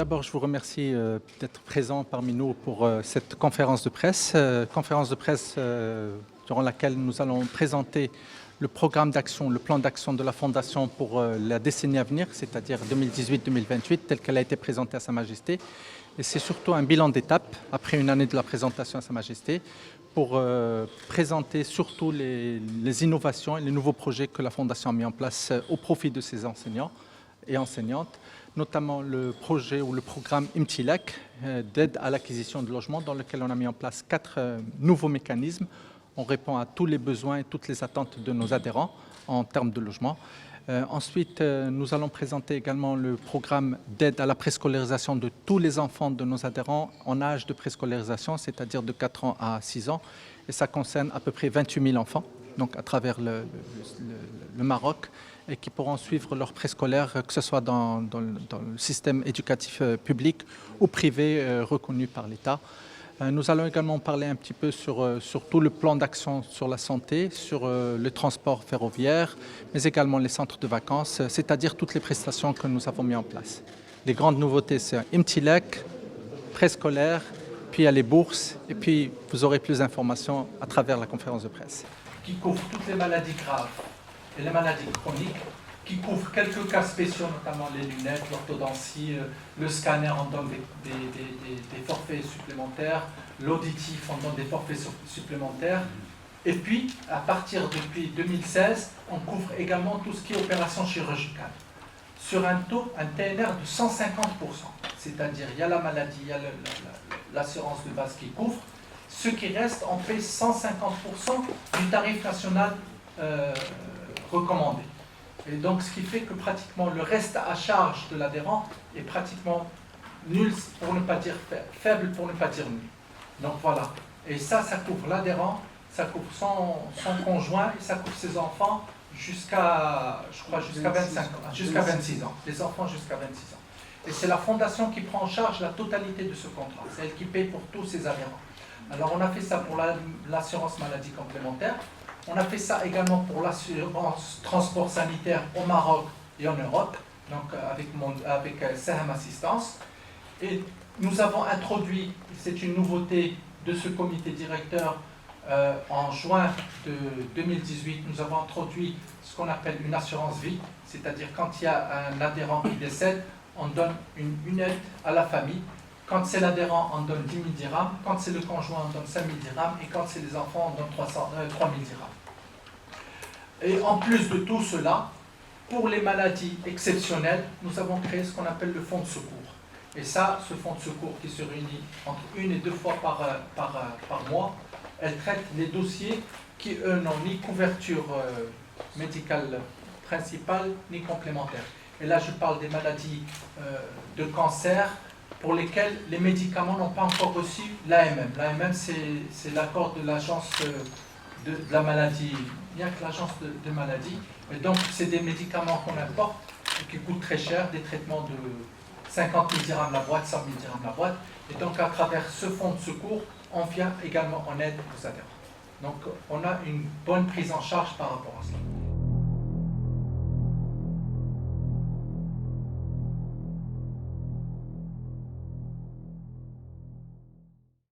D'abord, je vous remercie d'être présent parmi nous pour cette conférence de presse. Durant laquelle nous allons présenter le programme d'action, le plan d'action de la Fondation pour la décennie à venir, c'est-à-dire 2018-2028, tel qu'elle a été présentée à Sa Majesté. Et c'est surtout un bilan d'étape, après une année de la présentation à Sa Majesté, pour présenter surtout les innovations et les nouveaux projets que la Fondation a mis en place au profit de ses enseignants et enseignantes, notamment le projet ou le programme IMTILAC d'aide à l'acquisition de logements, dans lequel on a mis en place 4 nouveaux mécanismes. On répond à tous les besoins et toutes les attentes de nos adhérents en termes de logement. Ensuite, nous allons présenter également le programme d'aide à la préscolarisation de tous les enfants de nos adhérents en âge de préscolarisation, c'est-à-dire de 4 ans à 6 ans. Et ça concerne à peu près 28 000 enfants, donc à travers le Maroc, et qui pourront suivre leur préscolaire, que ce soit dans le système éducatif public ou privé reconnu par l'État. Nous allons également parler un petit peu sur tout le plan d'action sur la santé, sur le transport ferroviaire, mais également les centres de vacances, c'est-à-dire toutes les prestations que nous avons mis en place. Les grandes nouveautés, c'est IMTILAC, préscolaire, puis il y a les bourses, et puis vous aurez plus d'informations à travers la conférence de presse. Qui couvre toutes les maladies graves et les maladies chroniques, qui couvre quelques cas spéciaux, notamment les lunettes, l'orthodontie, le scanner, on donne des forfaits supplémentaires, l'auditif, on donne des forfaits supplémentaires. Et puis, à partir depuis 2016, on couvre également tout ce qui est opération chirurgicale, sur un taux, un TNR de 150%. C'est-à-dire, il y a la maladie, il y a l'assurance de base qui couvre. Ce qui reste, on paie 150% du tarif national recommandé. Et donc, ce qui fait que pratiquement le reste à charge de l'adhérent est pratiquement nul, pour ne pas dire faible, pour ne pas dire nul. Donc voilà. Et ça couvre l'adhérent, ça couvre son conjoint et ça couvre ses enfants jusqu'à 25 ans, jusqu'à 26 ans. Les enfants jusqu'à 26 ans. Et c'est la Fondation qui prend en charge la totalité de ce contrat. C'est elle qui paye pour tous ses adhérents. Alors on a fait ça pour l'assurance maladie complémentaire. On a fait ça également pour l'assurance transport sanitaire au Maroc et en Europe, donc avec Saham Assistance. Et nous avons introduit, c'est une nouveauté de ce comité directeur, en juin de 2018, nous avons introduit ce qu'on appelle une assurance vie, c'est-à-dire quand il y a un adhérent qui décède, on donne une aide à la famille. Quand c'est l'adhérent, on donne 10 000 dirhams. Quand c'est le conjoint, on donne 5 000 dirhams. Et quand c'est les enfants, on donne 3 000 dirhams. Et en plus de tout cela, pour les maladies exceptionnelles, nous avons créé ce qu'on appelle le fonds de secours. Et ça, ce fonds de secours qui se réunit entre 1 et 2 fois par mois, elle traite les dossiers qui, eux, n'ont ni couverture médicale principale, ni complémentaire. Et là, je parle des maladies de cancer, pour lesquels les médicaments n'ont pas encore reçu l'AMM. L'AMM, c'est l'accord de l'agence de la maladie, bien que l'agence de maladie. Et donc, c'est des médicaments qu'on importe et qui coûtent très cher, des traitements de 50 000 dirhams la boîte, 100 000 dirhams la boîte. Et donc, à travers ce fonds de secours, on vient également en aide aux adhérents. Donc, on a une bonne prise en charge par rapport à cela.